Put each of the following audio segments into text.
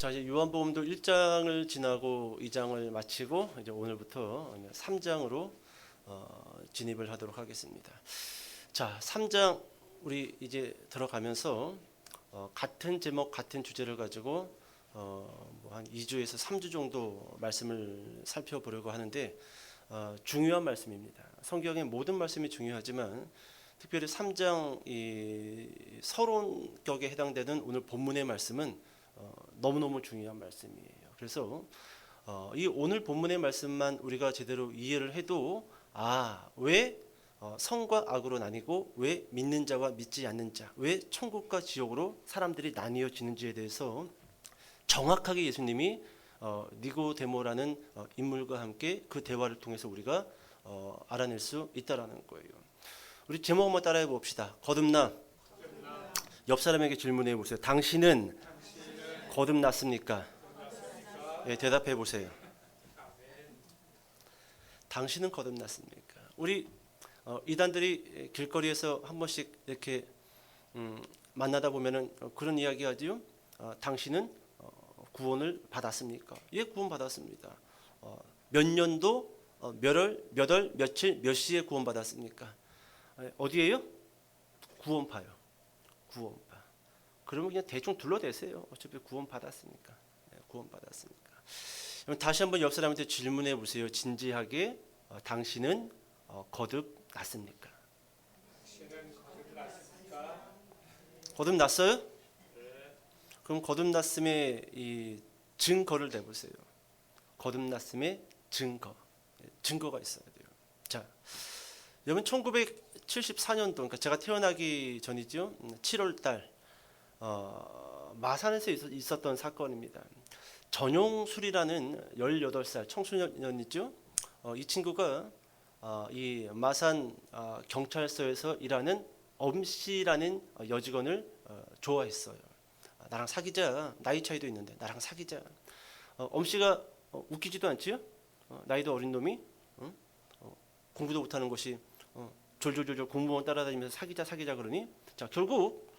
자, 이제 요한복음도 1장을 지나고 2장을 마치고 이제 오늘부터 3장으로 진입을 하도록 하겠습니다. 자, 3장 우리 이제 들어가면서 같은 제목 같은 주제를 가지고 뭐한 2주에서 3주 정도 말씀을 살펴보려고 하는데 중요한 말씀입니다. 성경의 모든 말씀이 중요하지만 특별히 3장 이 서론격에 해당되는 오늘 본문의 말씀은 너무너무 중요한 말씀이에요. 그래서 이 오늘 본문의 말씀만 우리가 제대로 이해를 해도 왜 선과 악으로 나뉘고 왜 믿는 자와 믿지 않는 자, 왜 천국과 지옥으로 사람들이 나뉘어지는지에 대해서 정확하게 예수님이 니고데모라는 인물과 함께 그 대화를 통해서 우리가 알아낼 수 있다라는 거예요. 우리 제목 한번 따라해 봅시다. 거듭남. 옆 사람에게 질문해 보세요. 당신은 거듭났습니까? 예, 대답해 보세요. 당신은 거듭났습니까? 우리 이단들이 길거리에서 한 번씩 이렇게 만나다 보면은 그런 이야기 하지요. 당신은 구원을 받았습니까? 예, 구원 받았습니다. 몇 년도 몇 월, 며칠, 몇 시에 구원 받았습니까? 어디에요? 구원파요. 구원파. 그러면 그냥 대충 둘러대세요. 어차피 구원 받았으니까. 구원 받았으니까. 그럼 다시 한번 옆 사람한테 질문해 보세요. 진지하게. 당신은 거듭났습니까? 거듭났어요? 네. 그럼 거듭났음의 이 증거를 내보세요. 거듭났음의 증거가 있어야 돼요. 자, 여러분 1974년도, 그러니까 제가 태어나기 전이죠. 7월 달 마산에서 있었던 사건입니다. 전용술이라는 18살 청소년이죠. 이 친구가 이 마산 경찰서에서 일하는 엄씨라는 여직원을 좋아했어요. 나랑 사귀자. 나이 차이도 있는데 나랑 사귀자. 엄씨가 웃기지도 않지요. 나이도 어린 놈이 공부도 못하는 것이 졸졸졸 공무원 따라다니면서 사귀자 그러니, 자, 결국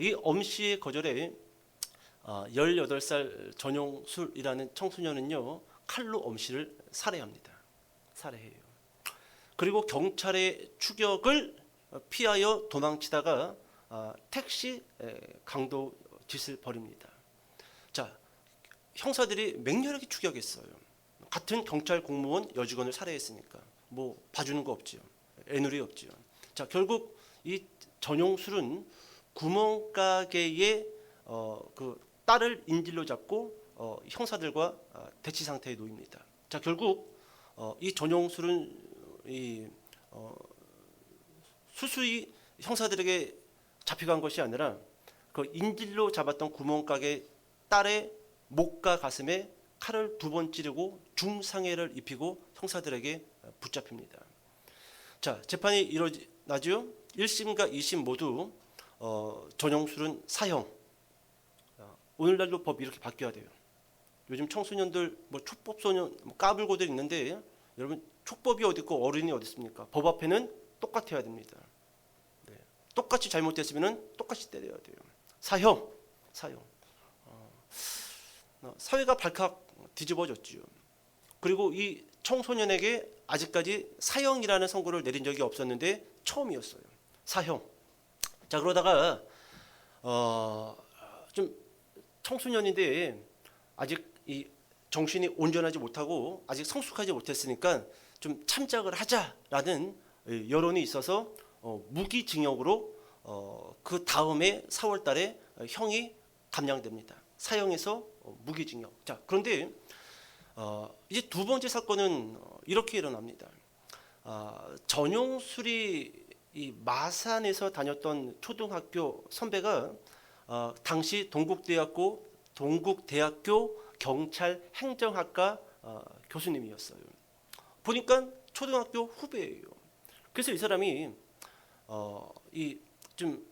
이 엄씨의 거절에 18살 전용술이라는 청소년은요 칼로 엄씨를 살해합니다. 살해해요. 그리고 경찰의 추격을 피하여 도망치다가 택시 강도 짓을 벌입니다. 자, 형사들이 맹렬하게 추격했어요. 같은 경찰 공무원 여직원을 살해했으니까 뭐 봐주는 거 없지요. 애누리 없지요. 자, 결국 이 전용술은 구멍가게의 그 딸을 인질로 잡고 형사들과 대치 상태에 놓입니다. 자, 결국 이 전용술은 수수히 형사들에게 잡혀간 것이 아니라 그 인질로 잡았던 구멍가게 딸의 목과 가슴에 칼을 2번 찌르고 중상해를 입히고 형사들에게 붙잡힙니다. 자, 재판이 일어나죠. 1심과 2심 모두 전용술은 사형. 오늘날도 법이 이렇게 바뀌어야 돼요. 요즘 청소년들 뭐 촉법소년 까불고들 있는데, 여러분 촉법이 어디 있고 어른이 어디 있습니까? 법 앞에는 똑같아야 됩니다. 네. 똑같이 잘못했으면 똑같이 때려야 돼요. 사형. 사회가 발칵 뒤집어졌지요. 그리고 이 청소년에게 아직까지 사형이라는 선고를 내린 적이 없었는데 처음이었어요. 사형. 자, 그러다가 좀 청소년인데 아직 이 정신이 온전하지 못하고 아직 성숙하지 못했으니까 좀 참작을 하자라는 여론이 있어서 무기징역으로 그 다음에 4월 달에 형이 감량됩니다. 사형에서 무기징역. 자, 그런데 이제 두 번째 사건은 이렇게 일어납니다. 전용술이 이 마산에서 다녔던 초등학교 선배가 당시 동국대학교 경찰 행정학과 교수님이었어요. 보니까 초등학교 후배예요. 그래서 이 사람이 이 좀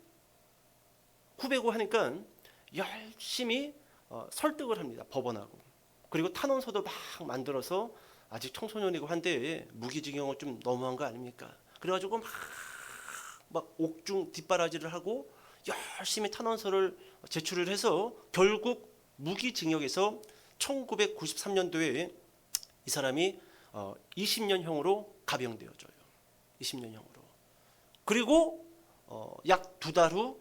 후배고 하니까 열심히 설득을 합니다. 법원하고. 그리고 탄원서도 막 만들어서 아직 청소년이고 한데 무기징역은 좀 너무한 거 아닙니까? 그래가지고 막 옥중 뒷바라지를 하고 열심히 탄원서를 제출을 해서 결국 무기징역에서 1993년도에 이 사람이 20년형으로 가병되어져요. 20년형으로. 그리고 약 2달 후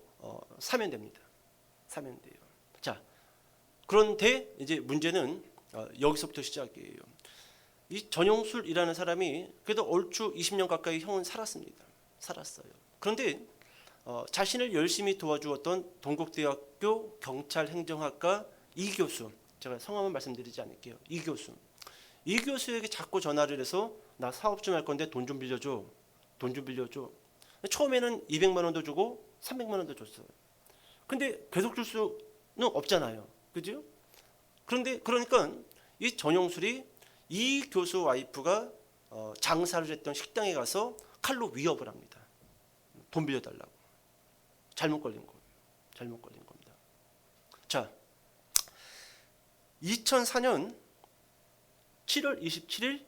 사면됩니다. 사면돼요. 자, 그런데 이제 문제는 여기서부터 시작이에요. 이 전용술이라는 사람이 그래도 얼추 20년 가까이 형은 살았어요. 그런데 자신을 열심히 도와주었던 동국대학교 경찰행정학과 이 교수, 제가 성함은 말씀드리지 않을게요. 이 교수에게 자꾸 전화를 해서 나 사업 좀 할 건데 돈 좀 빌려줘. 처음에는 200만 원도 주고 300만 원도 줬어요. 근데 계속 줄 수는 없잖아요. 그죠? 그러니까 이 전용술이 이 교수 와이프가 장사를 했던 식당에 가서 칼로 위협을 합니다. 돈 빌려달라고. 잘못 걸린 겁니다. 자, 2004년 7월 27일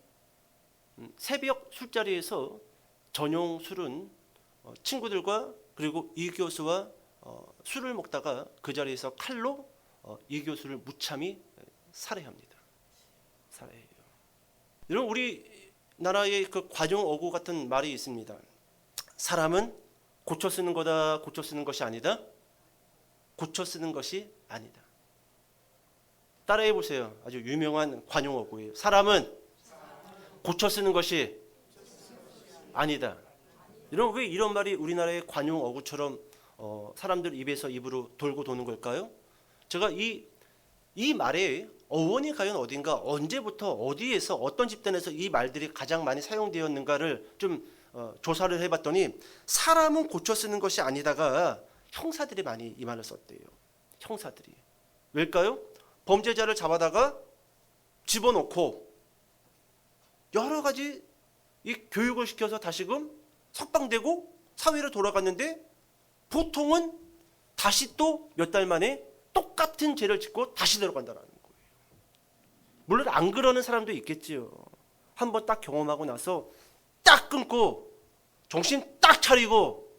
새벽 술자리에서 전용술은 친구들과 그리고 이 교수와 술을 먹다가 그 자리에서 칼로 이 교수를 무참히 살해합니다. 살해해요. 여러분, 우리나라의 그 관용어구 같은 말이 있습니다. 사람은 고쳐 쓰는 거다, 고쳐 쓰는 것이 아니다. 고쳐 쓰는 것이 아니다. 따라해 보세요. 아주 유명한 관용어구예요. 사람은 고쳐 쓰는 것이 아니다. 왜 이런 말이 우리나라의 관용어구처럼 사람들 입에서 입으로 돌고 도는 걸까요? 제가 이 말의 어원이 과연 어딘가, 언제부터 어디에서 어떤 집단에서 이 말들이 가장 많이 사용되었는가를 좀 조사를 해봤더니 사람은 고쳐 쓰는 것이 아니다가 형사들이 많이 이 말을 썼대요. 형사들이. 왜일까요? 범죄자를 잡아다가 집어넣고 여러 가지 이 교육을 시켜서 다시금 석방되고 사회로 돌아갔는데 보통은 다시 또 몇 달 만에 똑같은 죄를 짓고 다시 들어간다는 거예요. 물론 안 그러는 사람도 있겠지요. 한번 딱 경험하고 나서 딱 끊고 정신 딱 차리고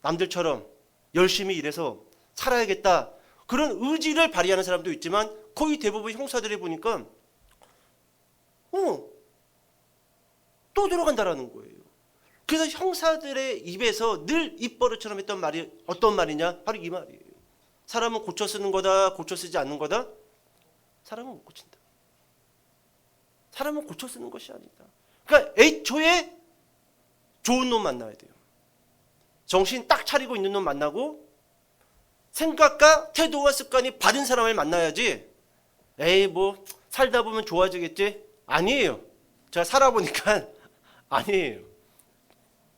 남들처럼 열심히 일해서 살아야겠다, 그런 의지를 발휘하는 사람도 있지만 거의 대부분 형사들이 보니까 또 들어간다라는 거예요. 그래서 형사들의 입에서 늘 입버릇처럼 했던 말이 어떤 말이냐? 바로 이 말이에요. 사람은 고쳐 쓰는 거다, 고쳐 쓰지 않는 거다. 사람은 못 고친다. 사람은 고쳐 쓰는 것이 아니다. 그러니까 애초에 좋은 놈 만나야 돼요. 정신 딱 차리고 있는 놈 만나고 생각과 태도와 습관이 바른 사람을 만나야지. 에이 뭐 살다 보면 좋아지겠지? 아니에요. 제가 살아보니까 아니에요.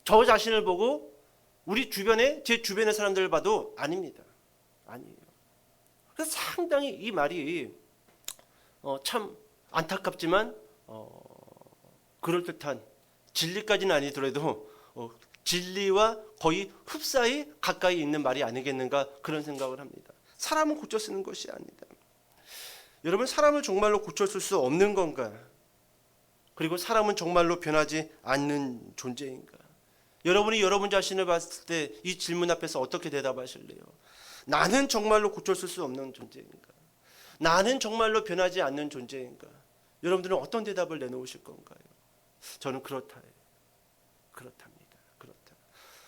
저 자신을 보고 우리 주변에, 제 주변의 사람들을 봐도 아닙니다. 아니에요. 그래서 상당히 이 말이 참 안타깝지만 그럴듯한, 진리까지는 아니더라도 진리와 거의 흡사히 가까이 있는 말이 아니겠는가, 그런 생각을 합니다. 사람은 고쳐 쓰는 것이 아니다. 여러분, 사람을 정말로 고쳐 쓸 수 없는 건가? 그리고 사람은 정말로 변하지 않는 존재인가? 여러분이 여러분 자신을 봤을 때 이 질문 앞에서 어떻게 대답하실래요? 나는 정말로 고쳐 쓸 수 없는 존재인가? 나는 정말로 변하지 않는 존재인가? 여러분들은 어떤 대답을 내놓으실 건가요? 저는 그렇답니다. 그렇다.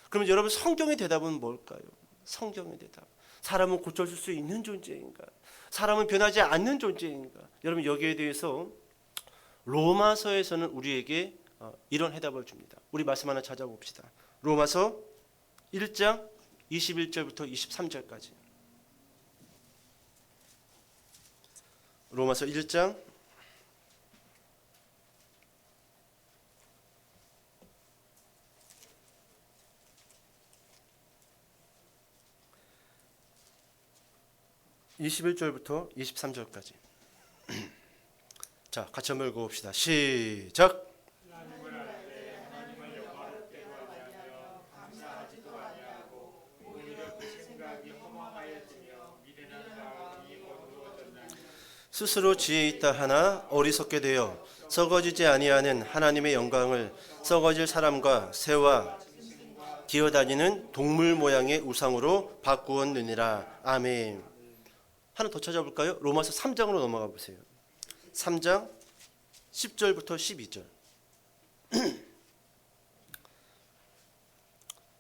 그러면 여러분, 성경의 대답은 뭘까요? 성경의 대답. 사람은 고쳐줄 수 있는 존재인가? 사람은 변하지 않는 존재인가? 여러분, 여기에 대해서 로마서에서는 우리에게 이런 해답을 줍니다. 우리 말씀 하나 찾아봅시다. 로마서 1장 21절부터 23절까지. 로마서 1장 21절부터 23절까지. 자, 같이 한번 읽어봅시다. 시작. 스스로 지혜 있다 하나 어리석게 되어 썩어지지 아니하는 하나님의 영광을 썩어질 사람과 새와 기어다니는 동물 모양의 우상으로 바꾸었느니라. 아멘. 하나 더 찾아볼까요? 로마서 3장으로 넘어가 보세요. 3장 10절부터 12절.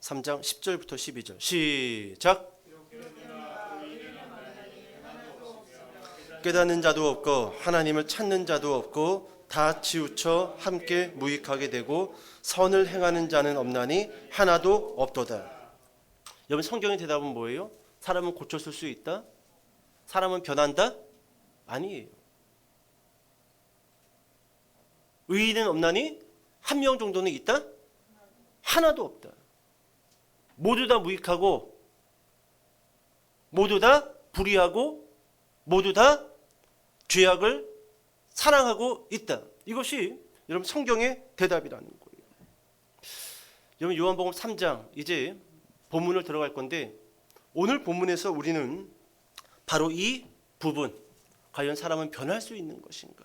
3장 10절부터 12절. 시작. 깨닫는 자도 없고 하나님을 찾는 자도 없고 다 치우쳐 함께 무익하게 되고 선을 행하는 자는 없나니 하나도 없도다. 여러분, 성경의 대답은 뭐예요? 사람은 고쳤을 수 있다? 사람은 변한다? 아니에요. 의인은 없나니 한 명 정도는 있다? 하나도 없다. 모두 다 무익하고 모두 다 불의하고 모두 다 죄악을 사랑하고 있다. 이것이 여러분 성경의 대답이라는 거예요. 여러분, 요한복음 3장 이제 본문을 들어갈 건데, 오늘 본문에서 우리는 바로 이 부분, 과연 사람은 변할 수 있는 것인가?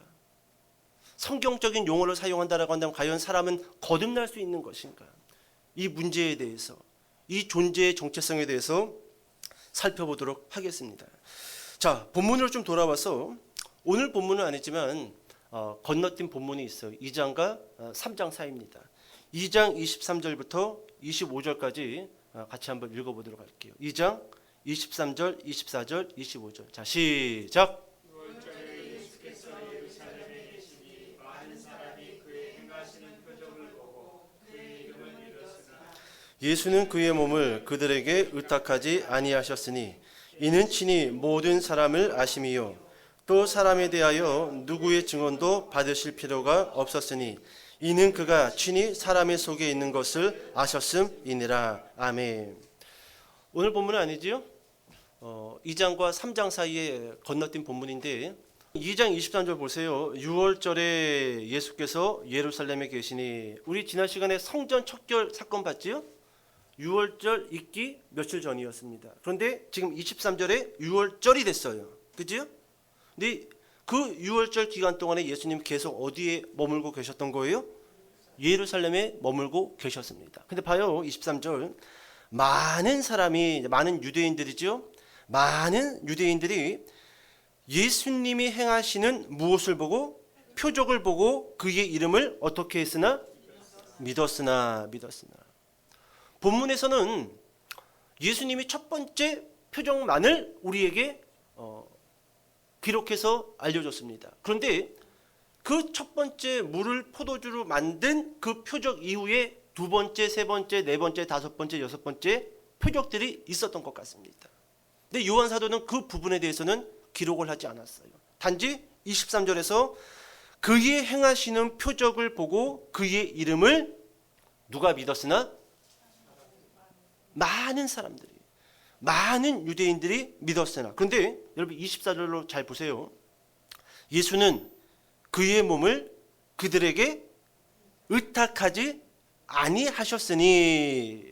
성경적인 용어를 사용한다라고 한다면 과연 사람은 거듭날 수 있는 것인가? 이 문제에 대해서, 이 존재의 정체성에 대해서 살펴보도록 하겠습니다. 자, 본문으로 좀 돌아와서 오늘 본문은 아니지만 건너뛴 본문이 있어요. 2장과 3장 사이입니다. 2장 23절부터 25절까지 같이 한번 읽어보도록 할게요. 2장 23절, 24절, 25절. 자, 시작. 예수는 그의 몸을 그들에게 의탁하지 아니하셨으니 이는 친히 모든 사람을 아심이요 또 사람에 대하여 누구의 증언도 받으실 필요가 없었으니 이는 그가 친히 사람의 속에 있는 것을 아셨음이니라. 아멘. 오늘 본문은 아니지요? 2장과 3장 사이에 건너뛴 본문인데 2장 23절 보세요. 6월절에 예수께서 예루살렘에 계시니, 우리 지난 시간에 성전 척결 사건 봤지요? 6월절 있기 며칠 전이었습니다. 그런데 지금 23절에 6월절이 됐어요. 그죠? 근데 그 6월절 기간 동안에 예수님 계속 어디에 머물고 계셨던 거예요? 예루살렘에 머물고 계셨습니다. 근데 봐요, 23절. 많은 유대인들이죠. 많은 유대인들이 예수님이 행하시는 무엇을 보고, 표적을 보고 그의 이름을 어떻게 했으나? 믿었으나. 본문에서는 예수님이 첫 번째 표적만을 우리에게 기록해서 알려줬습니다. 그런데 그 첫 번째 물을 포도주로 만든 그 표적 이후에 두 번째, 세 번째, 네 번째, 다섯 번째, 여섯 번째 표적들이 있었던 것 같습니다. 근데 요한 사도는 그 부분에 대해서는 기록을 하지 않았어요. 단지 23절에서 그의 행하시는 표적을 보고 그의 이름을 누가 믿었으나? 많은 사람들이, 많은 유대인들이 믿었으나. 그런데 여러분 24절로 잘 보세요. 예수는 그의 몸을 그들에게 의탁하지 아니하셨으니.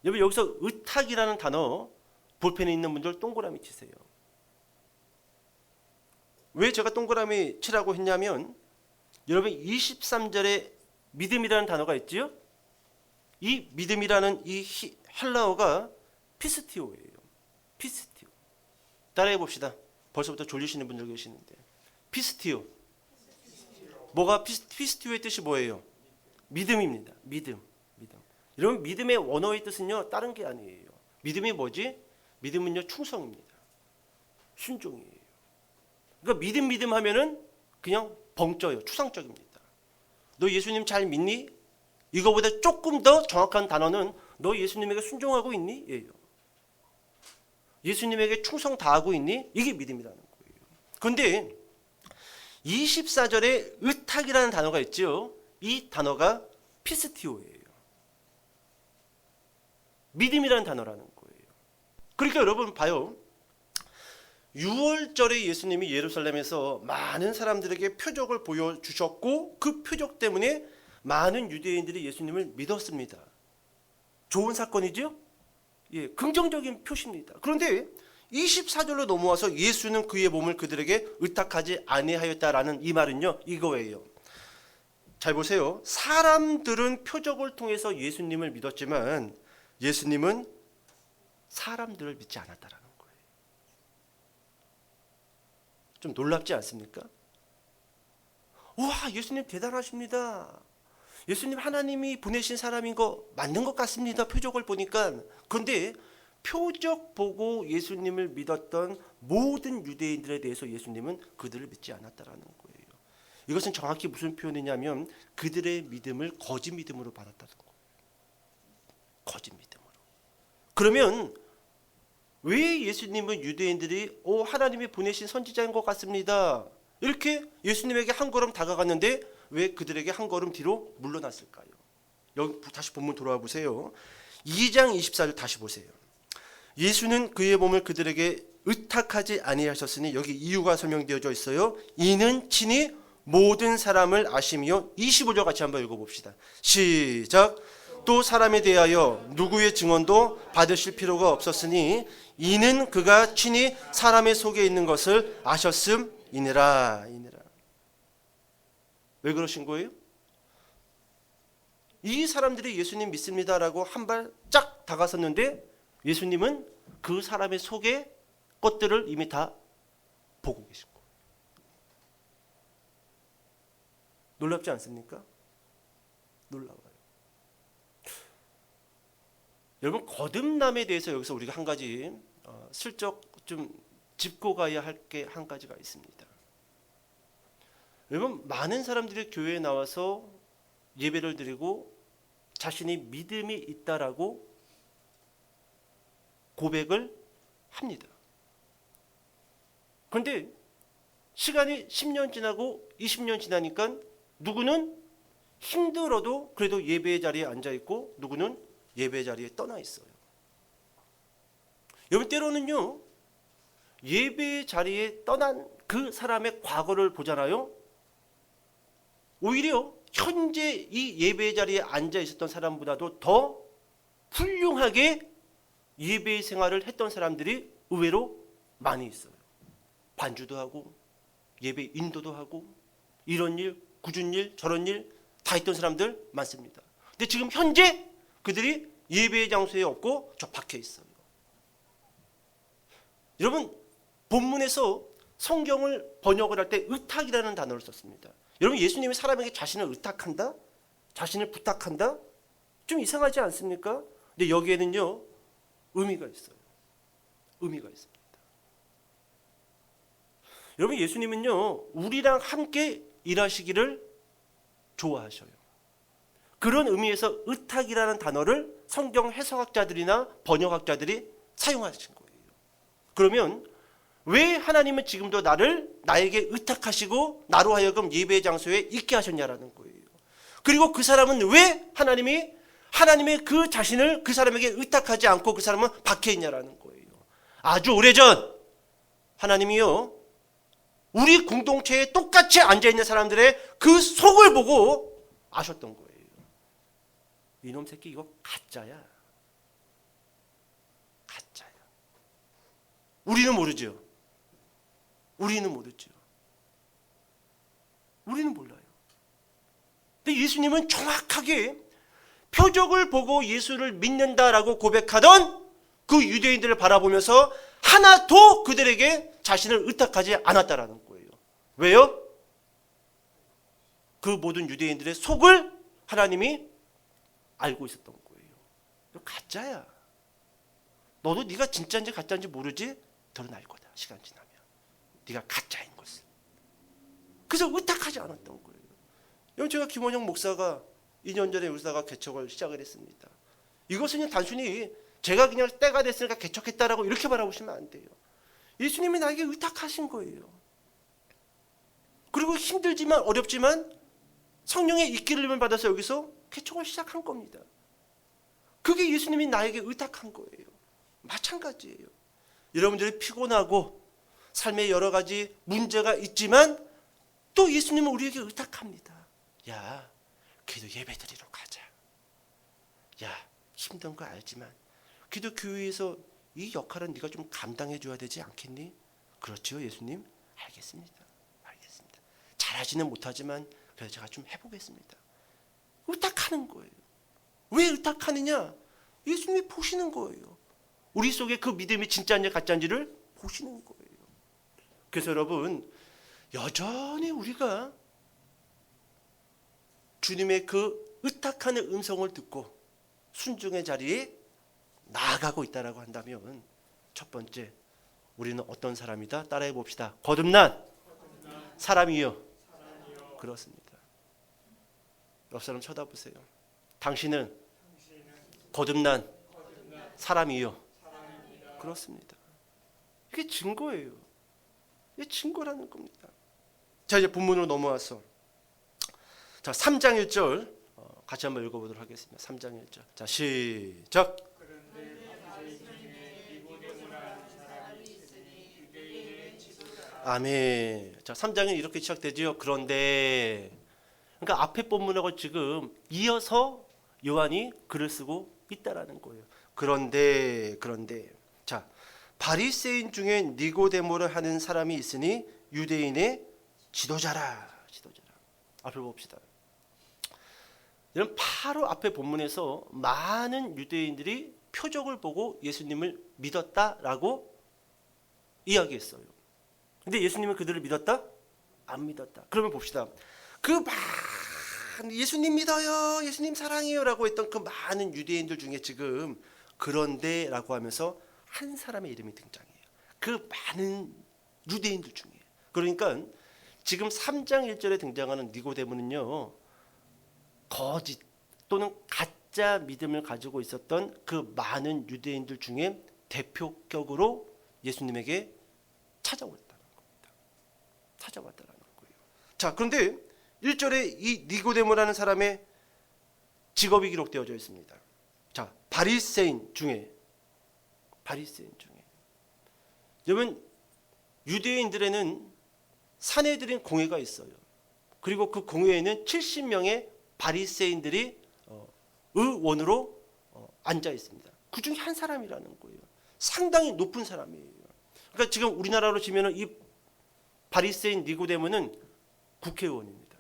여러분, 여기서 의탁이라는 단어 볼펜에 있는 분들 동그라미 치세요. 왜 제가 동그라미 치라고 했냐면, 여러분 23절에 믿음이라는 단어가 있지요? 이 믿음이라는 이 헬라어가 피스티오예요. 피스티오. 따라해 봅시다. 벌써부터 졸리시는 분들 계시는데. 피스티오. 뭐가 피스티오의 뜻이 뭐예요? 믿음입니다. 믿음. 여러분, 믿음의 원어의 뜻은요, 다른 게 아니에요. 믿음이 뭐지? 믿음은요, 충성입니다. 순종이에요. 그러니까 믿음 하면은 그냥 벙쪄요. 추상적입니다. 너 예수님 잘 믿니? 이거보다 조금 더 정확한 단어는 너 예수님에게 순종하고 있니? 예요. 예수님에게 충성 다하고 있니? 이게 믿음이라는 거예요. 그런데 24절에 의탁이라는 단어가 있죠. 이 단어가 피스티오예요. 믿음이라는 단어라는 거예요. 그러니까 여러분 봐요. 6월절에 예수님이 예루살렘에서 많은 사람들에게 표적을 보여주셨고 그 표적 때문에 많은 유대인들이 예수님을 믿었습니다. 좋은 사건이죠? 예, 긍정적인 표시입니다. 그런데 24절로 넘어와서 예수는 그의 몸을 그들에게 의탁하지 아니하였다라는 이 말은요, 이거예요. 잘 보세요. 사람들은 표적을 통해서 예수님을 믿었지만 예수님은 사람들을 믿지 않았다라는 거예요. 좀 놀랍지 않습니까? 와, 예수님 대단하십니다. 예수님 하나님이 보내신 사람인 거 맞는 것 같습니다. 표적을 보니까. 그런데 표적 보고 예수님을 믿었던 모든 유대인들에 대해서 예수님은 그들을 믿지 않았다라는 거예요. 이것은 정확히 무슨 표현이냐면 그들의 믿음을 거짓 믿음으로 받았다는 거예요. 거짓 믿음으로. 그러면 왜 예수님은 유대인들이 하나님이 보내신 선지자인 것 같습니다, 이렇게 예수님에게 한 걸음 다가갔는데 왜 그들에게 한 걸음 뒤로 물러났을까요? 여기 다시 본문 돌아와 보세요. 2장 24절 다시 보세요. 예수는 그의 몸을 그들에게 의탁하지 아니하셨으니, 여기 이유가 설명되어져 있어요. 이는 친히 모든 사람을 아심이요. 25절 같이 한번 읽어봅시다. 시작. 또 사람에 대하여 누구의 증언도 받으실 필요가 없었으니 이는 그가 친히 사람의 속에 있는 것을 아셨음이니라. 왜 그러신 거예요? 이 사람들이 예수님 믿습니다라고 한 발 쫙 다가섰는데 예수님은 그 사람의 속에 것들을 이미 다 보고 계신 거예요. 놀랍지 않습니까? 놀라워요. 여러분, 거듭남에 대해서 여기서 우리가 한 가지 슬쩍 좀 짚고 가야 할 게 한 가지가 있습니다. 여러분, 많은 사람들이 교회에 나와서 예배를 드리고 자신이 믿음이 있다라고 고백을 합니다. 그런데 시간이 10년 지나고 20년 지나니까 누구는 힘들어도 그래도 예배의 자리에 앉아 있고 누구는 예배 자리에 떠나 있어요. 여러분, 때로는요, 예배 자리에 떠난 그 사람의 과거를 보잖아요. 오히려 현재 이 예배 자리에 앉아 있었던 사람보다도 더 훌륭하게 예배 생활을 했던 사람들이 의외로 많이 있어요. 반주도 하고 예배 인도도 하고 이런 일, 굳은 일, 저런 일 다 했던 사람들 많습니다. 근데 지금 현재 그들이 예배 장소에 없고 저 밖에 있어요. 여러분, 본문에서 성경을 번역을 할 때 의탁이라는 단어를 썼습니다. 여러분, 예수님이 사람에게 자신을 의탁한다? 자신을 부탁한다? 좀 이상하지 않습니까? 근데 여기에는요, 의미가 있어요. 의미가 있습니다. 여러분, 예수님은요, 우리랑 함께 일하시기를 좋아하셔요. 그런 의미에서 의탁이라는 단어를 성경 해석학자들이나 번역학자들이 사용하신 거예요. 그러면 왜 하나님은 지금도 나에게 의탁하시고 나로 하여금 예배 장소에 있게 하셨냐라는 거예요. 그리고 그 사람은 왜 하나님의 그 자신을 그 사람에게 의탁하지 않고 그 사람은 밖에 있냐라는 거예요. 아주 오래전 하나님이요, 우리 공동체에 똑같이 앉아있는 사람들의 그 속을 보고 아셨던 거예요. 이놈 새끼 이거 가짜야. 가짜야. 우리는 모르죠. 우리는 몰라요. 근데 예수님은 정확하게 표적을 보고 예수를 믿는다라고 고백하던 그 유대인들을 바라보면서 하나도 그들에게 자신을 의탁하지 않았다라는 거예요. 왜요? 그 모든 유대인들의 속을 하나님이 알고 있었던 거예요. 너 가짜야. 너도 네가 진짜인지 가짜인지 모르지? 드러날 거다, 시간 지나면. 네가 가짜인 것을. 그래서 의탁하지 않았던 거예요. 여러분, 제가 김원영 목사가 2년 전에 울사가 개척을 시작을 했습니다. 이것은 그냥 단순히 제가 그냥 때가 됐으니까 개척했다라고 이렇게 바라보시면 안 돼요. 예수님이 나에게 의탁하신 거예요. 그리고 힘들지만 어렵지만 성령의 이끌림을 받아서 여기서 개척을 시작한 겁니다. 그게 예수님이 나에게 의탁한 거예요. 마찬가지예요. 여러분들이 피곤하고 삶에 여러 가지 문제가 있지만 또 예수님은 우리에게 의탁합니다. 야, 그래도 예배 드리러 가자. 야, 힘든 거 알지만 그래도 교회에서 이 역할은 네가 좀 감당해 줘야 되지 않겠니? 그렇죠, 예수님? 알겠습니다. 잘하지는 못하지만 그래서 제가 좀 해보겠습니다. 의탁하는 거예요. 왜 의탁하느냐? 예수님이 보시는 거예요. 우리 속에 그 믿음이 진짜인지 가짜인지를 보시는 거예요. 그래서 여러분, 여전히 우리가 주님의 그 의탁하는 음성을 듣고 순종의 자리에 나아가고 있다라고 한다면, 첫 번째, 우리는 어떤 사람이다? 따라해 봅시다. 거듭난 사람이요. 그렇습니다. 옆 사람 쳐다보세요. 당신은 거듭난 사람이요. 그렇습니다. 이게 증거예요. 이게 증거라는 겁니다. 자, 이제 본문으로 넘어와서, 자, 3장 1절 같이 한번 읽어보도록 하겠습니다. 3장 1절. 자, 시작. 아멘. 자, 3장은 이렇게 시작되죠. 그런데, 그러니까 앞에 본문하고 지금 이어서 요한이 글을 쓰고 있다라는 거예요. 그런데, 자, 바리새인 중에 니고데모를 하는 사람이 있으니 유대인의 지도자라. 앞을 봅시다. 이런 바로 앞에 본문에서 많은 유대인들이 표적을 보고 예수님을 믿었다라고 이야기했어요. 근데 예수님은 그들을 믿었다? 안 믿었다. 그러면 봅시다. 그 예수님 믿어요, 예수님 사랑해요 라고 했던 그 많은 유대인들 중에 지금 그런데라고 하면서 한 사람의 이름이 등장해요. 그 많은 유대인들 중에. 그러니까 지금 3장 1절에 등장하는 니고데모는요, 거짓 또는 가짜 믿음을 가지고 있었던 그 많은 유대인들 중에 대표격으로 예수님에게 찾아왔다는 겁니다. 찾아왔다는 거예요. 자, 그런데 1절에 이 니고데모라는 사람의 직업이 기록되어져 있습니다. 자, 바리새인 중에. 여러분, 유대인들에는 사내들인 공회가 있어요. 그리고 그 공회에는 70명의 바리새인들이 의원으로 앉아 있습니다. 그 중에 한 사람이라는 거예요. 상당히 높은 사람이에요. 그러니까 지금 우리나라로 치면은 이 바리새인 니고데모는 국회의원입니다.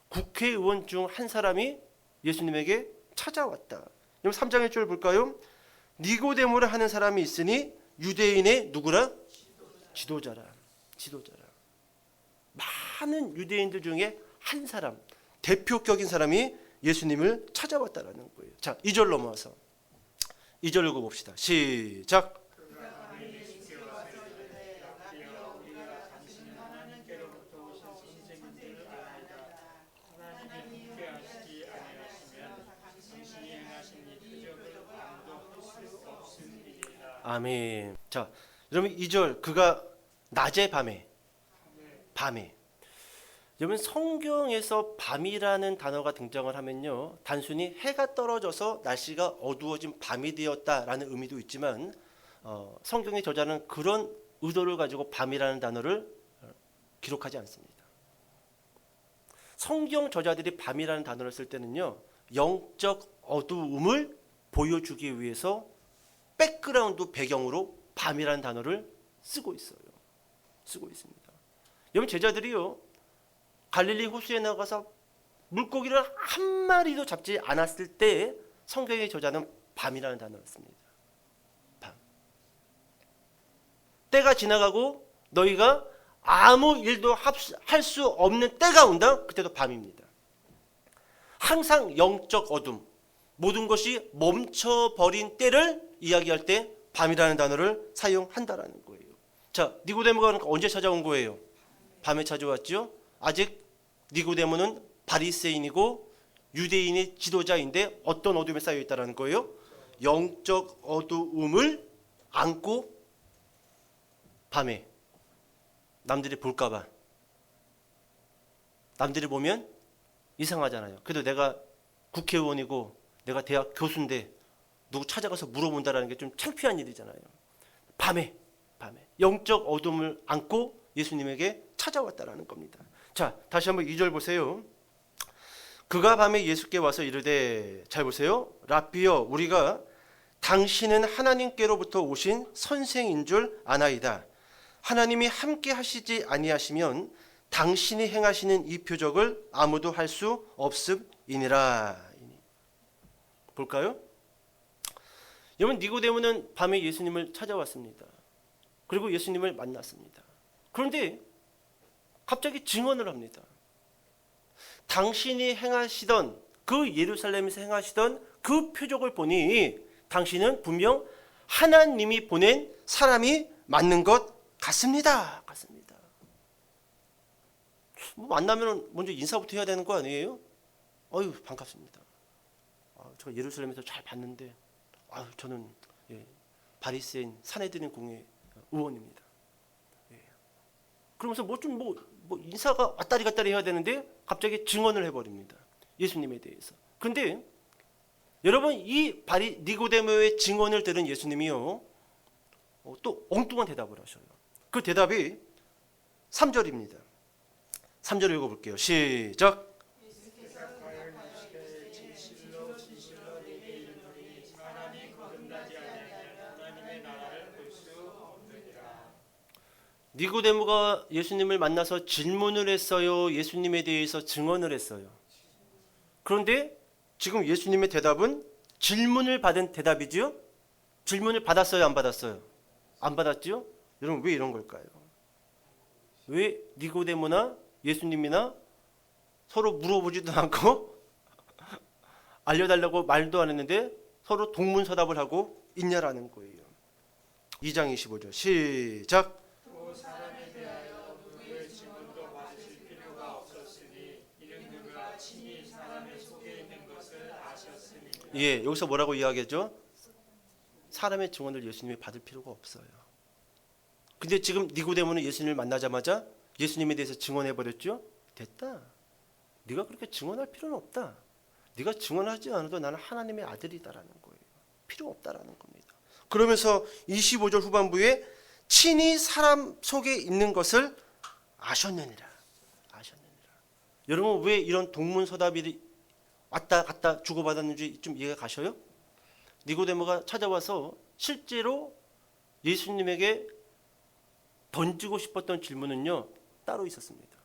국회의원 중 한 사람이 예수님에게 찾아왔다. 그럼 3장 1절 볼까요? 니고데모를 하는 사람이 있으니 유대인의 누구라? 지도자라. 많은 유대인들 중에 한 사람, 대표격인 사람이 예수님을 찾아왔다라는 거예요. 자, 2절 넘어와서 2절 읽어봅시다. 시작. 아멘. 자, 여러분 2절, 그가 낮에 밤에. 여러분, 성경에서 밤이라는 단어가 등장을 하면요, 단순히 해가 떨어져서 날씨가 어두워진 밤이 되었다라는 의미도 있지만, 성경의 저자는 그런 의도를 가지고 밤이라는 단어를 기록하지 않습니다. 성경 저자들이 밤이라는 단어를 쓸 때는요, 영적 어두움을 보여주기 위해서 백그라운드 배경으로 밤이라는 단어를 쓰고 있습니다. 여러분, 제자들이요, 갈릴리 호수에 나가서 물고기를 한 마리도 잡지 않았을 때 성경의 저자는 밤이라는 단어를 씁니다. 밤. 때가 지나가고 너희가 아무 일도 할 수 없는 때가 온다. 그때도 밤입니다. 항상 영적 어둠, 모든 것이 멈춰버린 때를 이야기할 때 밤이라는 단어를 사용한다라는 거예요. 자, 니고데모가 언제 찾아온 거예요? 밤에 찾아왔죠. 아직 니고데모는 바리새인이고 유대인의 지도자인데 어떤 어둠에 쌓여 있다라는 거예요? 영적 어두움을 안고 밤에 남들이 볼까봐, 남들이 보면 이상하잖아요. 그래도 내가 국회의원이고 내가 대학 교수인데 누구 찾아가서 물어본다라는 게 좀 창피한 일이잖아요. 밤에 영적 어둠을 안고 예수님에게 찾아왔다라는 겁니다. 자, 다시 한번 2절 보세요. 그가 밤에 예수께 와서 이르되, 잘 보세요. 라삐여, 우리가 당신은 하나님께로부터 오신 선생인 줄 아나이다. 하나님이 함께 하시지 아니하시면 당신이 행하시는 이 표적을 아무도 할 수 없음이니라. 볼까요? 여러분, 니고데모는 밤에 예수님을 찾아왔습니다. 그리고 예수님을 만났습니다. 그런데 갑자기 증언을 합니다. 당신이 행하시던 그 예루살렘에서 행하시던 그 표적을 보니 당신은 분명 하나님이 보낸 사람이 맞는 것 같습니다. 뭐 만나면 먼저 인사부터 해야 되는 거 아니에요? 어유 반갑습니다. 제가 예루살렘에서 잘 봤는데, 저는 바리새인 사내들인 공회 의원입니다. 그러면서 뭐 인사가 왔다리 갔다리 해야 되는데 갑자기 증언을 해버립니다. 예수님에 대해서. 그런데 여러분, 이 니고데모의 증언을 들은 예수님이요, 또 엉뚱한 대답을 하셔요. 그 대답이 3절입니다. 3절 읽어볼게요. 시작. 니고데모가 예수님을 만나서 질문을 했어요? 예수님에 대해서 증언을 했어요? 그런데 지금 예수님의 대답은 질문을 받은 대답이죠? 질문을 받았어요? 안 받았어요? 안 받았죠? 여러분, 왜 이런 걸까요? 왜 니고데모나 예수님이나 서로 물어보지도 않고 알려달라고 말도 안 했는데 서로 동문서답을 하고 있냐라는 거예요. 2장 25절 시작. 또 사람에 대하여 누구의 증언도 받으실 필요가 없었으니 이는 그가 친히 사람의 속에 있는 것을 아셨습니다. 예, 여기서 뭐라고 이야기하죠? 사람의 증언을 예수님이 받을 필요가 없어요. 근데 지금 니고데모는 예수님을 만나자마자 예수님에 대해서 증언해버렸죠? 됐다. 네가 그렇게 증언할 필요는 없다. 네가 증언하지 않아도 나는 하나님의 아들이다라는 거예요. 필요 없다라는 겁니다. 그러면서 25절 후반부에 친히 사람 속에 있는 것을 아셨느니라. 여러분, 왜 이런 동문서답이 왔다 갔다 주고받았는지 좀 이해가 가셔요? 니고데모가 찾아와서 실제로 예수님에게 던지고 싶었던 질문은요, 따로 있었습니다.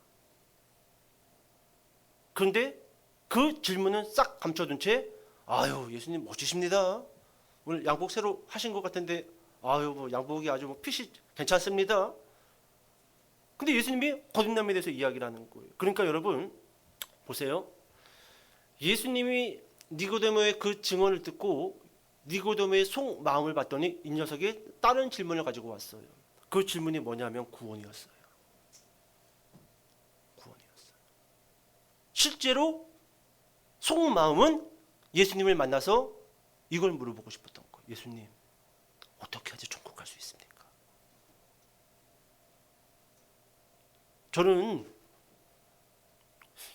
그런데 그 질문은 싹 감춰둔 채, 예수님 멋지십니다. 오늘 양복 새로 하신 것 같은데, 뭐 양복이 아주 핏이 괜찮습니다. 근데 예수님이 거듭남에 대해서 이야기를 하는 거예요. 그러니까 여러분 보세요. 예수님이 니고데모의 그 증언을 듣고 니고데모의 속마음을 봤더니 이 녀석이 다른 질문을 가지고 왔어요. 그 질문이 뭐냐면 구원이었어요. 실제로 속마음은 예수님을 만나서 이걸 물어보고 싶었던 거예요. 예수님, 어떻게 하지 천국 갈 수 있습니까? 저는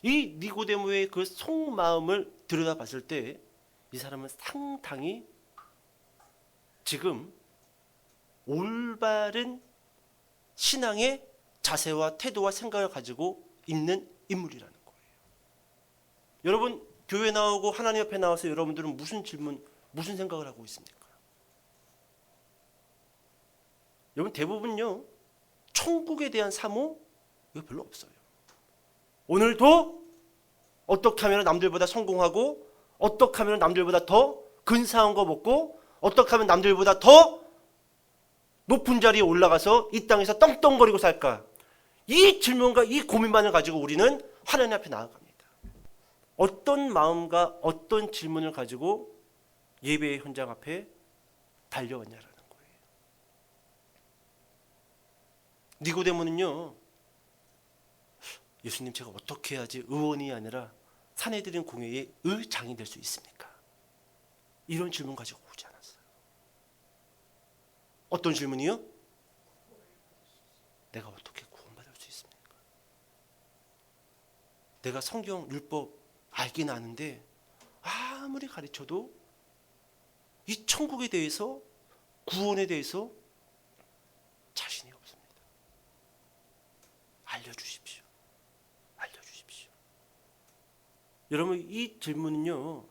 이 니고데모의 그 속마음을 들여다봤을 때 이 사람은 상당히 지금 올바른 신앙의 자세와 태도와 생각을 가지고 있는 인물이라는 거예요. 여러분, 교회 나오고 하나님 앞에 나와서 여러분들은 무슨 질문, 무슨 생각을 하고 있습니까? 여러분, 대부분요, 천국에 대한 사모 이거 별로 없어요. 오늘도 어떻게 하면 남들보다 성공하고, 어떻게 하면 남들보다 더 근사한 거 먹고, 어떻게 하면 남들보다 더 높은 자리에 올라가서 이 땅에서 떵떵거리고 살까? 이 질문과 이 고민만을 가지고 우리는 하나님 앞에 나아갑니다. 어떤 마음과 어떤 질문을 가지고 예배의 현장 앞에 달려왔냐라는 거예요. 니고데모는요, 예수님, 제가 어떻게 해야지 의원이 아니라 사내들인 공회의 의장이 될 수 있습니까? 이런 질문 가지고 오지 않았어요. 어떤 질문이요? 내가 어떻게 구원받을 수 있습니까? 내가 성경 율법 알긴 아는데 아무리 가르쳐도 이 천국에 대해서, 구원에 대해서 자신이 없습니다. 알려주십시오. 여러분, 이 질문은요,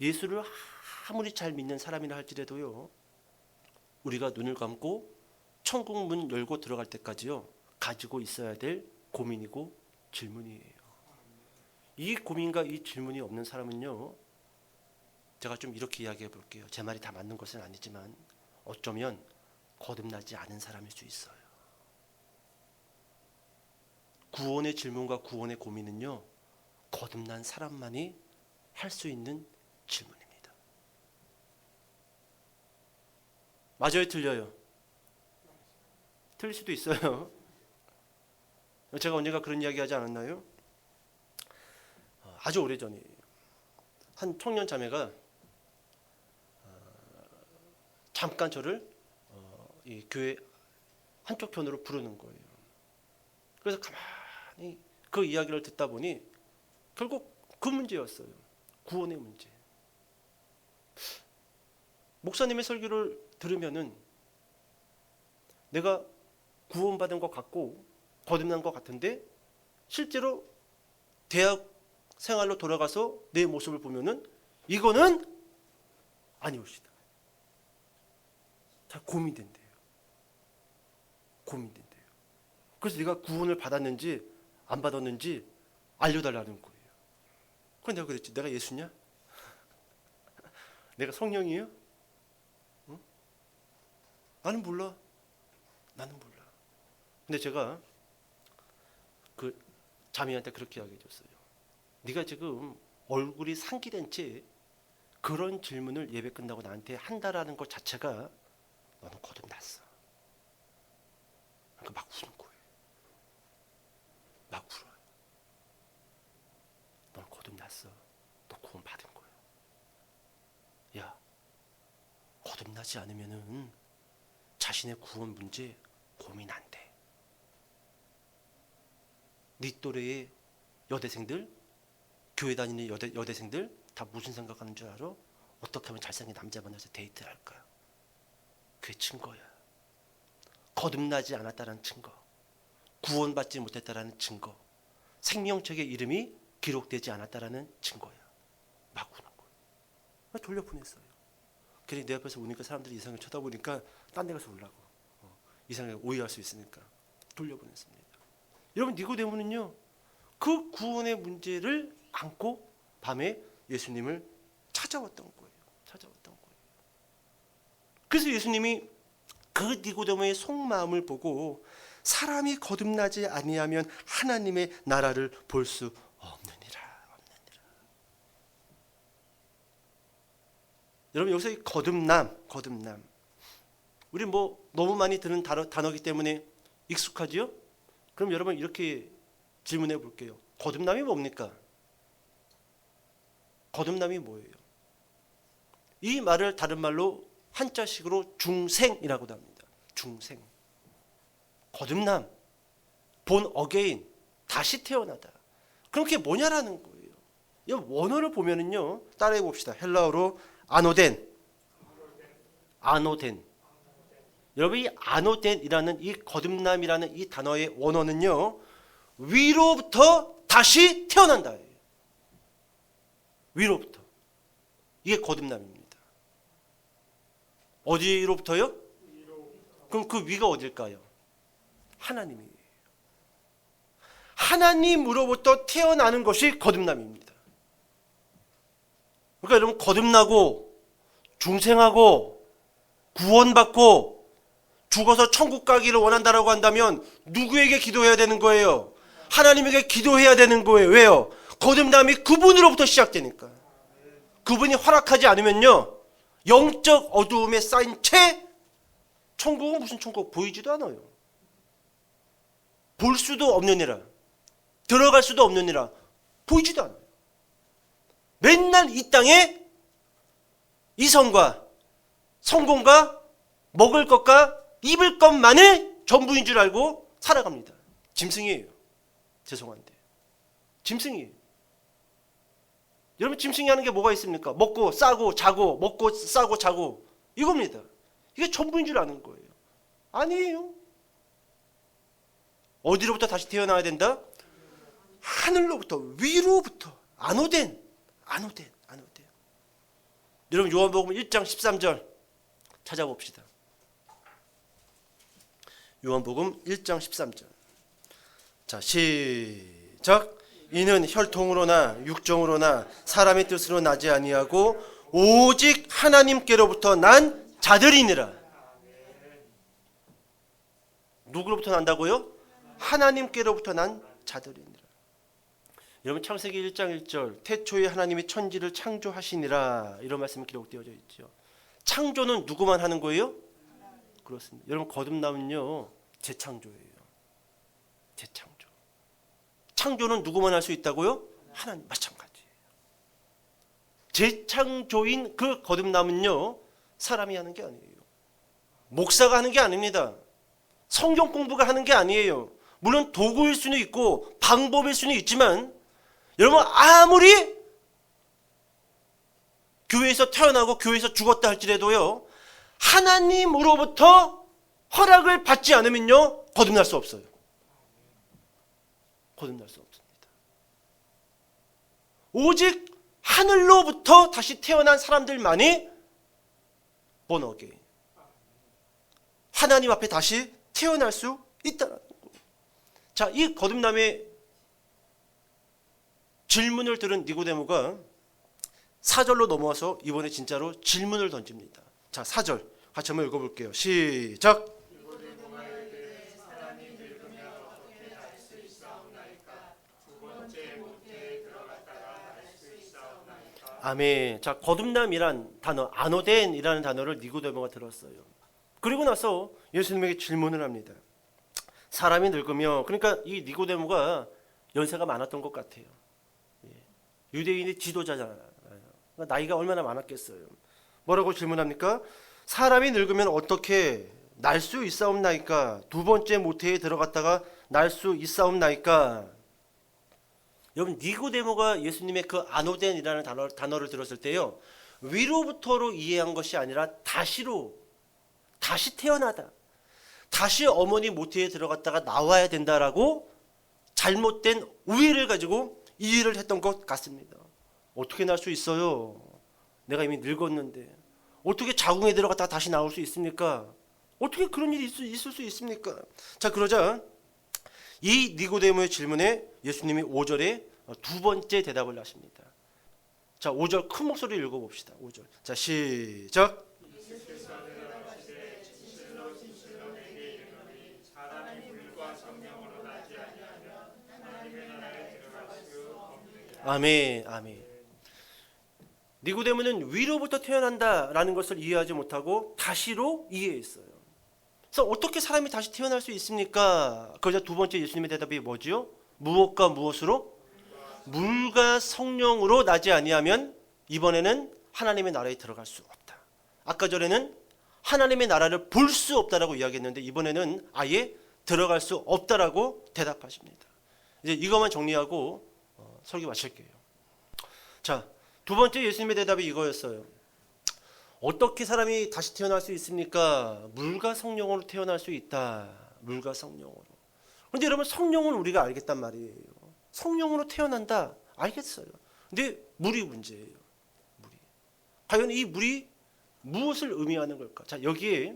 예수를 아무리 잘 믿는 사람이라 할지라도요, 우리가 눈을 감고 천국 문 열고 들어갈 때까지요 가지고 있어야 될 고민이고 질문이에요. 이 고민과 이 질문이 없는 사람은요, 제가 좀 이렇게 이야기해 볼게요. 제 말이 다 맞는 것은 아니지만 어쩌면 거듭나지 않은 사람일 수 있어요. 구원의 질문과 구원의 고민은요, 거듭난 사람만이 할 수 있는 질문입니다. 맞아요, 틀려요? 틀릴 수도 있어요. 제가 언젠가 그런 이야기 하지 않았나요? 아주 오래전에 한 청년 자매가 잠깐 저를 이 교회 한쪽 편으로 부르는 거예요. 그래서 가만히 그 이야기를 듣다 보니 결국 그 문제였어요. 구원의 문제. 목사님의 설교를 들으면은 내가 구원받은 것 같고 거듭난 것 같은데 실제로 대학 생활로 돌아가서 내 모습을 보면은 이거는 아니옵시다. 다 고민된대요. 고민된대요. 그래서 네가 구원을 받았는지 안 받았는지 알려달라는 거예요. 그럼 내가 그랬지. 내가 예수냐? 내가 성령이에요? 응? 나는 몰라. 나는 몰라. 근데 제가 그 자매한테 그렇게 이야기해 줬어요. 네가 지금 얼굴이 상기된 채 그런 질문을 예배 끝나고 나한테 한다라는 것 자체가 너는 거듭났어. 그러니까 막 우는 거예요. 막 울어요. 넌 거듭났어. 너 구원 받은 거야. 야, 거듭나지 않으면은 자신의 구원 문제 고민 안 돼. 네 또래의 여대생들, 교회 다니는 여대생들 다 무슨 생각하는 줄 알아? 어떻게 하면 잘생긴 남자 만나서 데이트를 할까? 그게 증거야. 거듭나지 않았다는 증거, 구원받지 못했다라는 증거, 생명책의 이름이 기록되지 않았다라는 증거야. 막 우는 거야. 돌려보냈어요. 괜히 내 앞에서 우니까 사람들이 이상하게 쳐다보니까 딴 데 가서 울라고. 이상하게 오해할 수 있으니까 돌려보냈습니다. 여러분, 니고데모는요, 그 구원의 문제를 안고 밤에 예수님을 찾아왔던 거예요. 찾아왔던 거예요. 그래서 예수님이 그 니고데모의 속마음을 보고 사람이 거듭나지 아니하면 하나님의 나라를 볼 수 없느니라. 여러분, 여기서 이 거듭남. 우리 뭐 너무 많이 듣는 단어이기 때문에 익숙하지요? 그럼 여러분 이렇게 질문해 볼게요. 거듭남이 뭡니까? 거듭남이 뭐예요? 이 말을 다른 말로 한자식으로 중생이라고도 합니다. 중생. 거듭남. 본 어게인. 다시 태어나다. 그럼 그게 뭐냐라는 거예요. 이 원어를 보면은요. 따라해 봅시다. 헬라어로 아노덴. 여러분, 이 아노덴이라는 이 거듭남이라는 이 단어의 원어는요. 위로부터 다시 태어난다. 위로부터. 이게 거듭남입니다. 어디로부터요? 그럼 그 위가 어딜까요? 하나님이에요. 하나님으로부터 태어나는 것이 거듭남입니다. 그러니까 여러분, 거듭나고 중생하고 구원받고 죽어서 천국 가기를 원한다라고 한다면 누구에게 기도해야 되는 거예요? 하나님에게 기도해야 되는 거예요. 왜요? 거듭남이 그분으로부터 시작되니까. 그분이 허락하지 않으면요, 영적 어두움에 쌓인 채 천국은 무슨 천국? 보이지도 않아요. 볼 수도 없느니라. 들어갈 수도 없느니라. 보이지도 않아요. 맨날 이 땅에 이성과 성공과 먹을 것과 입을 것만이 전부인 줄 알고 살아갑니다. 짐승이에요. 죄송한데. 짐승이에요. 여러분, 짐승이 하는 게 뭐가 있습니까? 먹고 싸고 자고, 먹고 싸고 자고, 이겁니다. 이게 전부인 줄 아는 거예요. 아니에요. 어디로부터 다시 태어나야 된다? 하늘로부터, 위로부터. 아노덴. 여러분, 요한복음 1장 13절 찾아봅시다. 요한복음 1장 13절. 자, 시작. 이는 혈통으로나 육정으로나 사람의 뜻으로 나지 아니하고 오직 하나님께로부터 난 자들이니라. 누구로부터 난다고요? 하나님께로부터 난 자들이니라. 여러분 창세기 1장 1절 태초에 하나님이 천지를 창조하시니라 이런 말씀이 기록되어져 있죠. 창조는 누구만 하는 거예요? 그렇습니다. 여러분 거듭남은요 재창조예요. 재창조. 창조는 누구만 할 수 있다고요? 하나님 마찬가지예요. 재창조인 그 거듭남은요 사람이 하는 게 아니에요. 목사가 하는 게 아닙니다. 성경 공부가 하는 게 아니에요. 물론 도구일 수는 있고 방법일 수는 있지만 여러분 아무리 교회에서 태어나고 교회에서 죽었다 할지라도요 하나님으로부터 허락을 받지 않으면요 거듭날 수 없어요. 거듭날 수 없습니다. 오직 하늘로부터 다시 태어난 사람들만이 본어게 하나님 앞에 다시 태어날 수 있다는 거예요. 자, 이 거듭남의 질문을 들은 니고데모가 4절로 넘어와서 이번에 진짜로 질문을 던집니다. 자, 4절 같이 한번 읽어볼게요. 시작. 아멘. 자, 거듭남이란 단어, 아노덴이라는 단어를 니고데모가 들었어요. 그리고 나서 예수님에게 질문을 합니다. 사람이 늙으며, 그러니까 이 니고데모가 연세가 많았던 것 같아요. 유대인의 지도자잖아요. 그러니까 나이가 얼마나 많았겠어요. 뭐라고 질문합니까? 사람이 늙으면 어떻게 날 수 있사옵나이까? 두 번째 모태에 들어갔다가 날 수 있사옵나이까? 여러분 니고데모가 예수님의 그 아노덴이라는 단어를 들었을 때요 위로부터로 이해한 것이 아니라 다시로 다시 태어나다 다시 어머니 모태에 들어갔다가 나와야 된다라고 잘못된 우회를 가지고 이해를 했던 것 같습니다. 어떻게 날 수 있어요? 내가 이미 늙었는데 어떻게 자궁에 들어갔다가 다시 나올 수 있습니까? 어떻게 그런 일이 있을 수 있습니까? 자, 그러자 이 니고데모의 질문에 예수님이 5절에 두 번째 대답을 하십니다. 자, 5절 큰 목소리로 읽어봅시다. 5절. 자, 시작. 아멘, 아멘. 니고데모는 위로부터 태어난다라는 것을 이해하지 못하고 다시로 이해했어요. 그래서 어떻게 사람이 다시 태어날 수 있습니까? 그러자 두 번째 예수님의 대답이 뭐지요? 무엇과 무엇으로? 물과 성령으로 나지 아니하면 이번에는 하나님의 나라에 들어갈 수 없다. 아까 전에는 하나님의 나라를 볼 수 없다라고 이야기했는데 이번에는 아예 들어갈 수 없다라고 대답하십니다. 이제 이것만 정리하고 설교 마칠게요. 자, 두 번째 예수님의 대답이 이거였어요. 어떻게 사람이 다시 태어날 수 있습니까? 물과 성령으로 태어날 수 있다. 물과 성령으로. 그런데 여러분 성령은 우리가 알겠단 말이에요. 성령으로 태어난다. 알겠어요. 근데 물이 문제예요. 물이. 과연 이 물이 무엇을 의미하는 걸까? 자, 여기에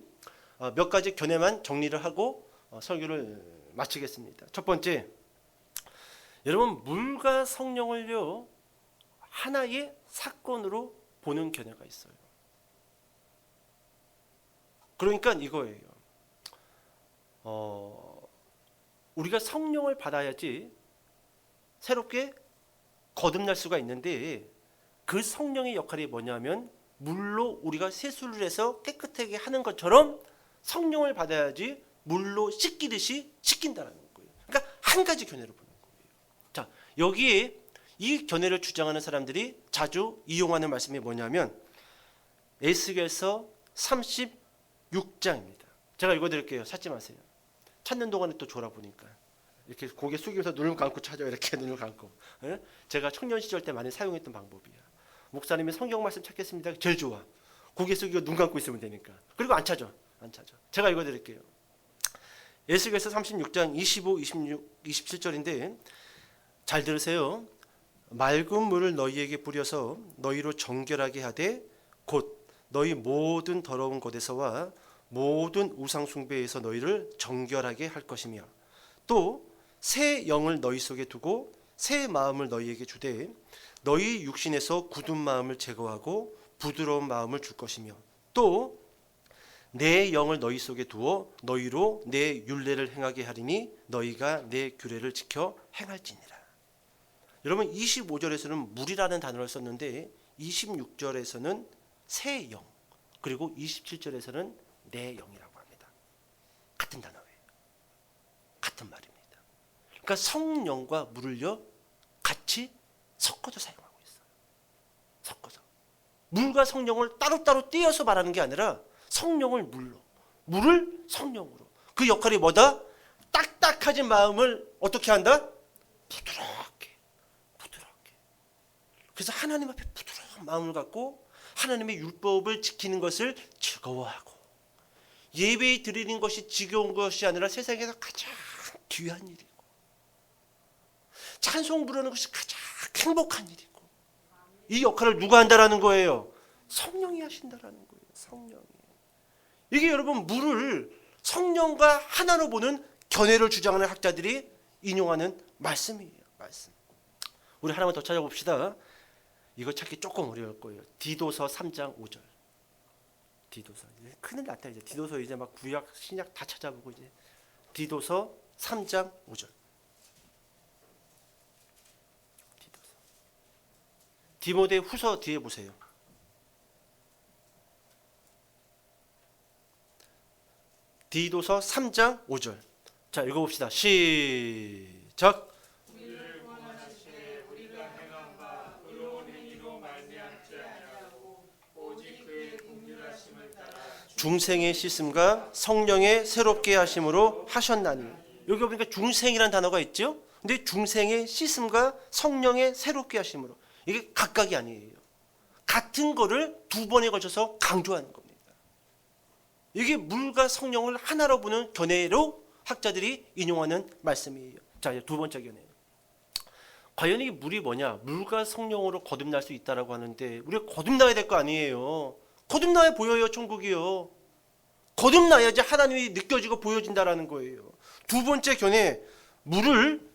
몇 가지 견해만 정리를 하고 설교를 마치겠습니다. 첫 번째, 여러분 물과 성령을요 하나의 사건으로 보는 견해가 있어요. 그러니까 이거예요. 우리가 성령을 받아야지 새롭게 거듭날 수가 있는데 그 성령의 역할이 뭐냐면 물로 우리가 세수를 해서 깨끗하게 하는 것처럼 성령을 받아야지 물로 씻기듯이 씻긴다는 거예요. 그러니까 한 가지 견해로 보는 거예요. 자, 여기에 이 견해를 주장하는 사람들이 자주 이용하는 말씀이 뭐냐면 에스겔서 36장입니다. 제가 읽어드릴게요. 찾지 마세요. 찾는 동안에 또 졸아보니까 이렇게 고개 숙이면서 눈을 감고 찾아요. 이렇게 눈을 감고. 제가 청년 시절 때 많이 사용했던 방법이야. 목사님이 성경 말씀 찾겠습니다. 제일 좋아. 고개 숙이고 눈 감고 있으면 되니까. 그리고 안 찾아. 제가 읽어드릴게요. 에스겔서 36장 25, 26, 27절인데 잘 들으세요. 맑은 물을 너희에게 뿌려서 너희로 정결하게 하되 곧 너희 모든 더러운 것에서와 모든 우상 숭배에서 너희를 정결하게 할 것이며 또 새 영을 너희 속에 두고 새 마음을 너희에게 주되 너희 육신에서 굳은 마음을 제거하고 부드러운 마음을 줄 것이며 또 내 영을 너희 속에 두어 너희로 내 율례를 행하게 하리니 너희가 내 규례를 지켜 행할지니라. 여러분 25절에서는 물이라는 단어를 썼는데 26절에서는 새 영, 그리고 27절에서는 내 영이라고 합니다. 같은 단어예요. 같은 말입니다. 그러니까 성령과 물을요 같이 섞어서 사용하고 있어요. 섞어서. 물과 성령을 따로따로 떼어서 말하는 게 아니라 성령을 물로, 물을 성령으로. 그 역할이 뭐다? 딱딱해진 마음을 어떻게 한다? 부드럽게. 그래서 하나님 앞에 부드러운 마음을 갖고 하나님의 율법을 지키는 것을 즐거워하고, 예배 드리는 것이 지겨운 것이 아니라 세상에서 가장 귀한 일이고, 찬송 부르는 것이 가장 행복한 일이고, 이 역할을 누가 한다라는 거예요? 성령이 하신다라는 거예요. 성령이. 이게 여러분 물을 성령과 하나로 보는 견해를 주장하는 학자들이 인용하는 말씀이에요. 말씀. 우리 하나만 더 찾아봅시다. 이거 찾기 조금 어려울 거예요. 디도서 3장 5절. 디도서. 큰일 났다 이제. 디도서 이제 막 구약 신약 다 찾아보고 이제. 디도서 3장 5절. 디도서. 디모데 후서 뒤에 보세요. 디도서 3장 5절. 자, 읽어봅시다. 시작. 중생의 씻음과 성령의 새롭게 하심으로 하셨나니. 여기 보니까 중생이라는 단어가 있죠. 근데 중생의 씻음과 성령의 새롭게 하심으로, 이게 각각이 아니에요. 같은 거를 두 번에 걸쳐서 강조하는 겁니다. 이게 물과 성령을 하나로 보는 견해로 학자들이 인용하는 말씀이에요. 자, 두 번째 견해. 과연 이 물이 뭐냐? 물과 성령으로 거듭날 수 있다라고 하는데, 우리가 거듭나야 될 거 아니에요. 거듭나야 보여요, 천국이요. 거듭나야지 하나님이 느껴지고 보여진다라는 거예요. 두 번째 견해, 물을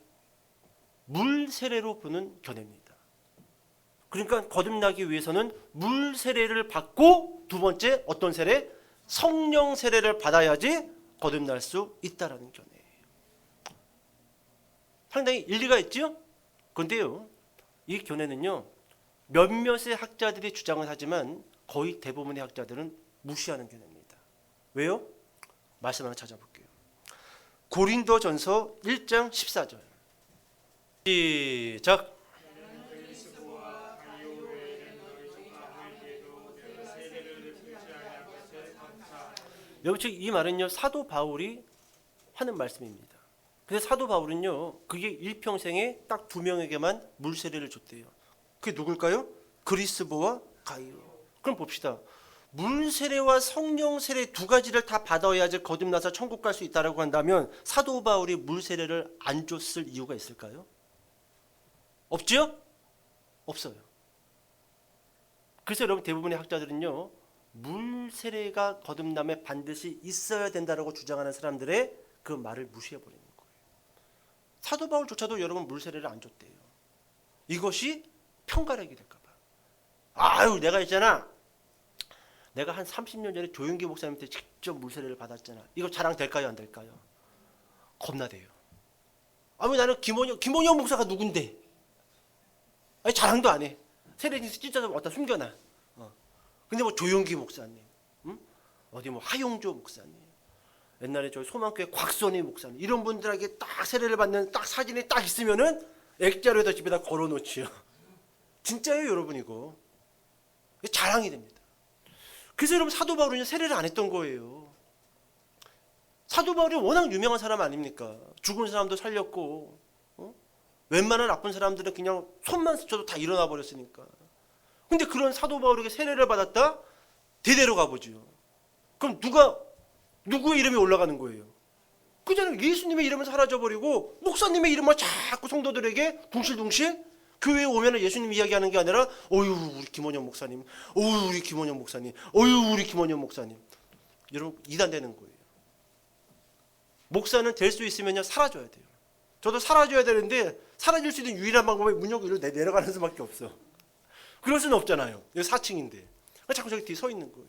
물 세례로 보는 견해입니다. 그러니까 거듭나기 위해서는 물 세례를 받고, 두 번째 어떤 세례? 성령 세례를 받아야지 거듭날 수 있다라는 견해예요. 상당히 일리가 있죠? 그런데요, 이 견해는요 몇몇의 학자들이 주장을 하지만 거의 대부분의 학자들은 무시하는 견해입니다. 왜요? 말씀 하나 찾아볼게요. 고린도전서 1장 14절. 시작. 여기 지금 이 말은요 사도 바울이 하는 말씀입니다. 그래서 사도 바울은요 그게 일평생에 딱 두 명에게만 물세례를 줬대요. 그게 누굴까요? 그리스보와 가이오. 그럼 봅시다. 물세례와 성령세례 두 가지를 다 받아야지 거듭나서 천국 갈 수 있다라고 한다면 사도 바울이 물세례를 안 줬을 이유가 있을까요? 없죠? 없어요. 그래서 여러분 대부분의 학자들은요 물세례가 거듭남에 반드시 있어야 된다라고 주장하는 사람들의 그 말을 무시해버리는 거예요. 사도 바울조차도 여러분 물세례를 안 줬대요. 이것이 편가르기 될까 봐. 아유 내가 있잖아, 내가 한 30년 전에 조윤기 목사님한테 직접 물세례를 받았잖아. 이거 자랑 될까요 안 될까요? 겁나 돼요. 아니 나는 김원영 목사가 누군데? 아니 자랑도 안 해. 세례지 찢어서 어디다 숨겨놔. 근데 뭐 조윤기 목사님, 어디 뭐 하용조 목사님, 옛날에 저희 소망교회 곽선희 목사님, 이런 분들에게 딱 세례를 받는 딱 사진이 딱 있으면은 액자로에다 집에다 걸어놓지요. 진짜예요 여러분. 이거 자랑이 됩니다. 그래서 여러분 사도 바울은 세례를 안 했던 거예요. 사도 바울이 워낙 유명한 사람 아닙니까? 죽은 사람도 살렸고, 웬만한 나쁜 사람들은 그냥 손만 스쳐도 다 일어나 버렸으니까. 근데 그런 사도 바울에게 세례를 받았다? 대대로 가보죠. 그럼 누구의 이름이 올라가는 거예요? 그잖아요. 예수님의 이름은 사라져버리고 목사님의 이름만 자꾸 성도들에게 둥실둥실 교회에 오면 예수님 이야기하는 게 아니라 어휴 우리 김원영 목사님, 어휴 우리 김원영 목사님, 어휴 우리 김원영 목사님. 여러분 이단되는 거예요. 목사는 될 수 있으면요 사라져야 돼요. 저도 사라져야 되는데 사라질 수 있는 유일한 방법이 문 열고 이리로 내려가는 수밖에 없어. 그럴 수는 없잖아요. 여기 4층인데 자꾸 저기 뒤에 서 있는 거예요.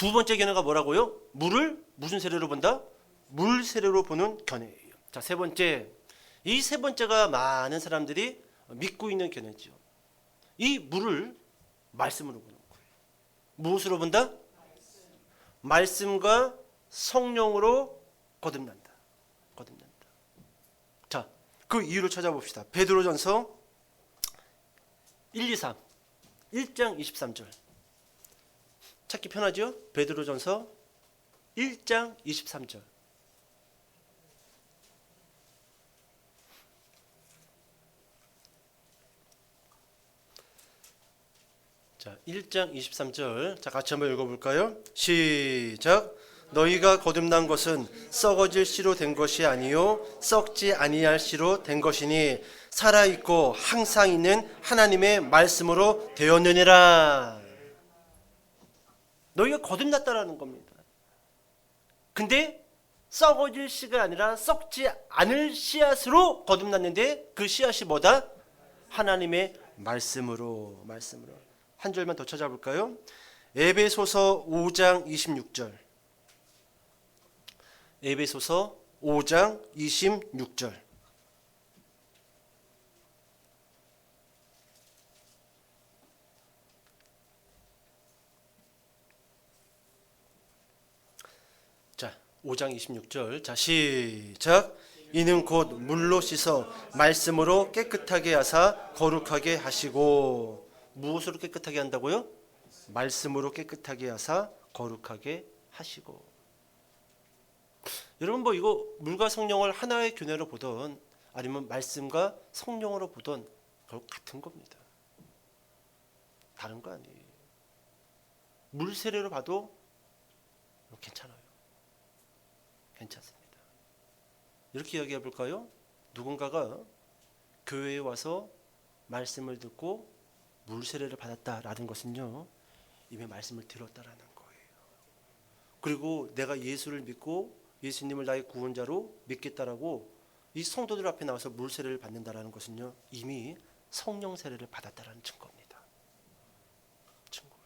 두 번째 견해가 뭐라고요? 물을 무슨 세례로 본다? 물 세례로 보는 견해예요. 자, 세 번째. 이 세 번째가 많은 사람들이 믿고 있는 견해죠. 이 물을 말씀으로 보는 거예요. 무엇으로 본다? 말씀과 성령으로 거듭난다. 거듭난다. 자, 그 이유를 찾아봅시다. 베드로전서 1, 2, 3 1장 23절 찾기 편하죠? 베드로전서 1장 23절. 자, 1장 23절. 자, 같이 한번 읽어볼까요? 시작. 너희가 거듭난 것은 썩어질 씨로 된 것이 아니요 썩지 아니할 씨로 된 것이니 살아있고 항상 있는 하나님의 말씀으로 되었느니라. 너희가 거듭났다라는 겁니다. 근데 썩어질 씨가 아니라 썩지 않을 씨앗으로 거듭났는데 그 씨앗이 뭐다? 하나님의 말씀으로. 한 절만 더 찾아볼까요? 에베소서 5장 26절. 에베소서 5장 26절. 자, 5장 26절. 자, 시작. 이는 곧 물로 씻어 말씀으로 깨끗하게 하사 거룩하게 하시고. 무엇으로 깨끗하게 한다고요? 말씀으로 깨끗하게 하사 거룩하게 하시고. 여러분 뭐 이거 물과 성령을 하나의 교내로 보던 아니면 말씀과 성령으로 보던 결국 같은 겁니다. 다른 거 아니에요. 물 세례로 봐도 괜찮아요. 괜찮습니다. 이렇게 이야기해 볼까요? 누군가가 교회에 와서 말씀을 듣고 물 세례를 받았다라는 것은요, 이미 말씀을 들었다라는 거예요. 그리고 내가 예수를 믿고 예수님을 나의 구원자로 믿겠다라고 이 성도들 앞에 나와서 물 세례를 받는다라는 것은요, 이미 성령 세례를 받았다라는 증거입니다. 증거예요.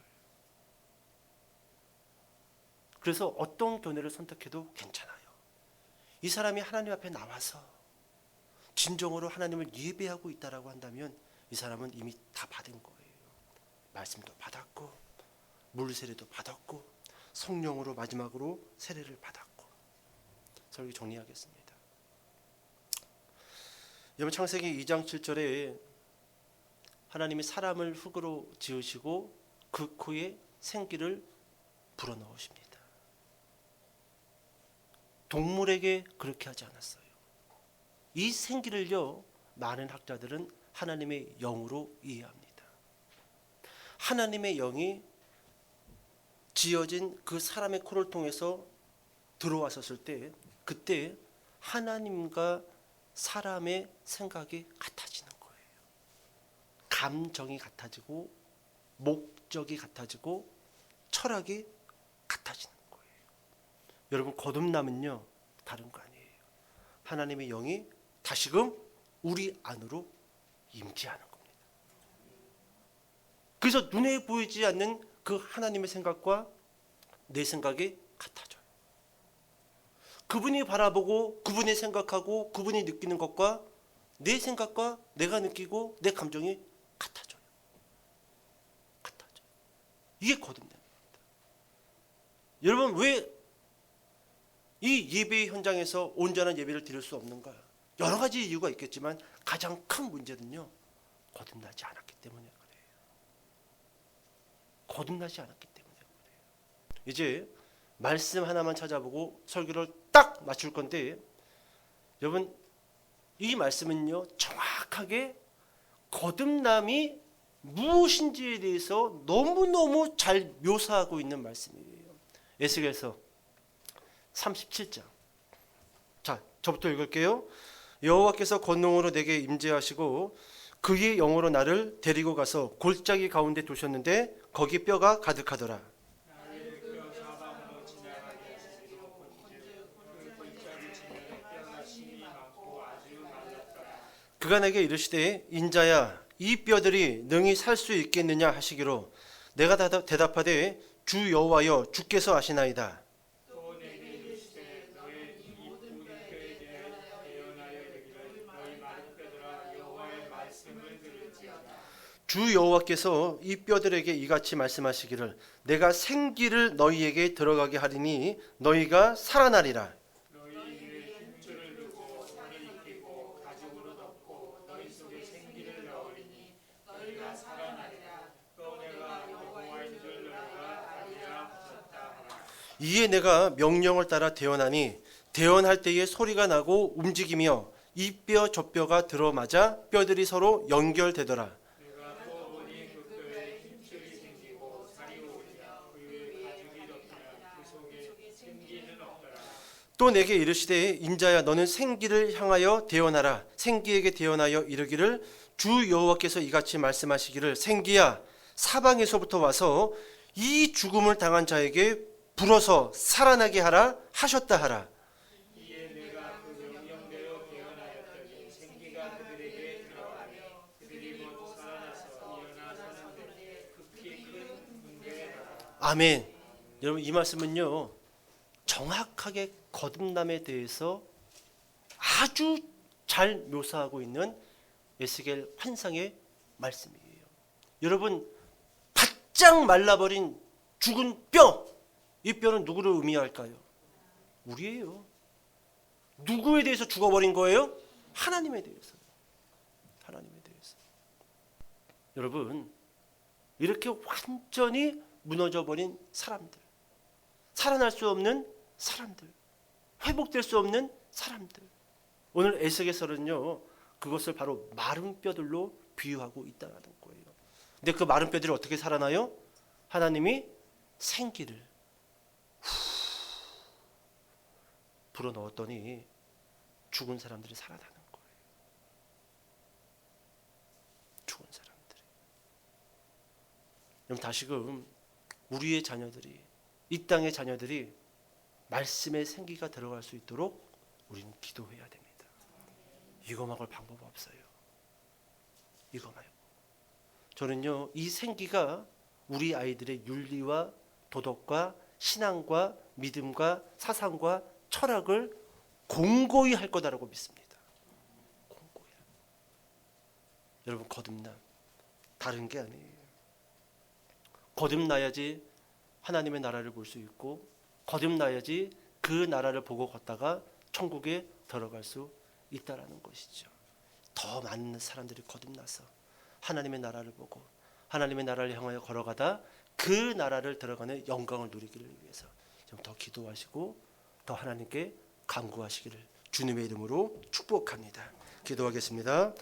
그래서 어떤 교회를 선택해도 괜찮아요. 이 사람이 하나님 앞에 나와서 진정으로 하나님을 예배하고 있다라고 한다면 이 사람은 이미 다 받은 거예요. 말씀도 받았고 물 세례도 받았고 성령으로 마지막으로 세례를 받았고. 설교 정리하겠습니다. 여러분 창세기 2장 7절에 하나님이 사람을 흙으로 지으시고 그 코에 생기를 불어넣으십니다. 동물에게 그렇게 하지 않았어요. 이 생기를요, 많은 학자들은 하나님의 영으로 이해합니다. 하나님의 영이 지어진 그 사람의 코를 통해서 들어왔었을 때, 그때 하나님과 사람의 생각이 같아지는 거예요. 감정이 같아지고 목적이 같아지고 철학이 같아지는 거예요. 여러분 거듭남은요, 다른 거 아니에요. 하나님의 영이 다시금 우리 안으로 임재하는 겁니다. 그래서 눈에 보이지 않는 그 하나님의 생각과 내 생각이 같아져요. 그분이 바라보고 그분이 생각하고 그분이 느끼는 것과 내 생각과 내가 느끼고 내 감정이 같아져요. 같아져요. 이게 거듭납니다. 여러분 왜 이 예배 현장에서 온전한 예배를 드릴 수 없는가? 여러 가지 이유가 있겠지만 가장 큰 문제는요, 거듭나지 않았기 때문에 그래요. 거듭나지 않았기 때문에 그래요. 이제 말씀 하나만 찾아보고 설교를 딱 맞출 건데, 여러분 이 말씀은요, 정확하게 거듭남이 무엇인지에 대해서 너무너무 잘 묘사하고 있는 말씀이에요. 에스겔서 37장. 자, 저부터 읽을게요. 여호와께서 권능으로 내게 임재하시고 그의 영으로 나를 데리고 가서 골짜기 가운데 두셨는데 거기 뼈가 가득하더라. 그가 내게 이르시되 인자야 이 뼈들이 능히 살 수 있겠느냐 하시기로 내가 대답하되 주 여호와여 주께서 아시나이다. 또 내게 이르시되 너의 이 우리교에 대하여 예언하여 이르기를 너희 마른 뼈들아 여호와의 말씀을 들을지어다. 주 여호와께서 이 뼈들에게 이같이 말씀하시기를 내가 생기를 너희에게 들어가게 하리니 너희가 살아나리라. 너희 위에 힘줄을 두고 살을 입히고 가죽으로 덮고 너희 속에 생기를 넣으리니 너희가 살아나리라. 또 내가 여호와인 줄 너희가 알리라 하셨다 하라. 이에 내가 명령을 따라 대언하니 대언할 때에 소리가 나고 움직이며 이 뼈 저 뼈가 들어맞아 뼈들이 서로 연결되더라. 내가 또 보니 그 뼈에 힘줄이 생기고 살이 오르며 그 위에 가죽이 덮이나 그 속에 생기는 없더라. 또 내게 이르시되 인자야 너는 생기를 향하여 대언하라. 생기에게 대언하여 이르기를 주 여호와께서 이같이 말씀하시기를 생기야 사방에서부터 와서 이 죽음을 당한 자에게 불어서 살아나게 하라 하셨다 하라. 이에 내가 그 명령대로 대언하였더니 생기가 그들에게 들어가니 그들이 모두 살아나서 일어나 서는데 극히 큰 군대에 나가. 아멘. 여러분 이 말씀은요 정확하게 거듭남에 대해서 아주 잘 묘사하고 있는 에스겔 환상의 말씀이에요. 여러분 바짝 말라버린 죽은 뼈, 이 뼈는 누구를 의미할까요? 우리예요. 누구에 대해서 죽어버린 거예요? 하나님에 대해서. 하나님에 대해서. 여러분 이렇게 완전히 무너져버린 사람들, 살아날 수 없는 사람들, 회복될 수 없는 사람들. 오늘 에스겔서는요 그것을 바로 마른 뼈들로 비유하고 있다는 거예요. 근데 그 마른 뼈들이 어떻게 살아나요? 하나님이 생기를 불어넣었더니 죽은 사람들이 살아나는 거예요. 죽은 사람들이. 그럼 다시금 우리의 자녀들이, 이 땅의 자녀들이 말씀의 생기가 들어갈 수 있도록 우리는 기도해야 됩니다. 이거 막을 방법 없어요. 이거 말고. 저는요 이 생기가 우리 아이들의 윤리와 도덕과 신앙과 믿음과 사상과 철학을 공고히 할 거다라고 믿습니다. 공고히. 여러분 거듭남 다른 게 아니에요. 거듭나야지 하나님의 나라를 볼 수 있고 거듭나야지 그 나라를 보고 걷다가 천국에 들어갈 수 있다라는 것이죠. 더 많은 사람들이 거듭나서 하나님의 나라를 보고 하나님의 나라를 향하여 걸어가다 그 나라를 들어가는 영광을 누리기를 위해서 좀 더 기도하시고 더 하나님께 간구하시기를 주님의 이름으로 축복합니다. 기도하겠습니다.